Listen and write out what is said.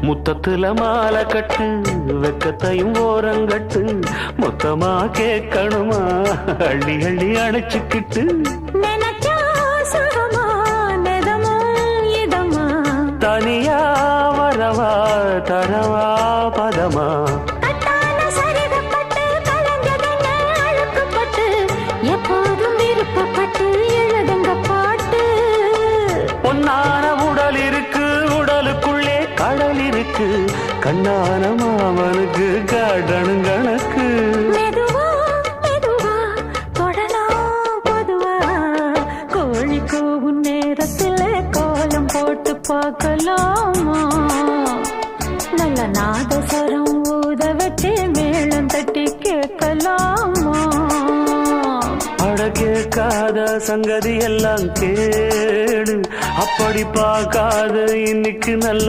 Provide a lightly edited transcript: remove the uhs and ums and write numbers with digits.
முத்தத்துல மாலை கட்டு வெக்கத்தையும் ஓரங்கட்டு மொத்தமா கேட்கணுமா அள்ளி அள்ளி அணைச்சுக்கிட்டு தனியா வரவா தரவா பதமா எப்போதும் விருப்பப்பட்டு எழுதுங்க பாட்டு பொன்னான உடல் இருக்கு உடலுக்குள்ளே கடல் இருக்கு கண்ணான மாமனுக்கு காடணும் கணக்கு மெதுவா மெதுவா தொடலாம் பொதுவா கோழி கூவும் நேரத்துல கோலம் போட்டு பார்க்கலாமா நல்ல நாதஸ்வரம் ஊத வச்சு மேளம் தட்டி கேட்கலாமா அட கேட்காத சங்கதி எல்லாம் கேடு அப்படி பார்க்காத இன்னைக்கு நல்ல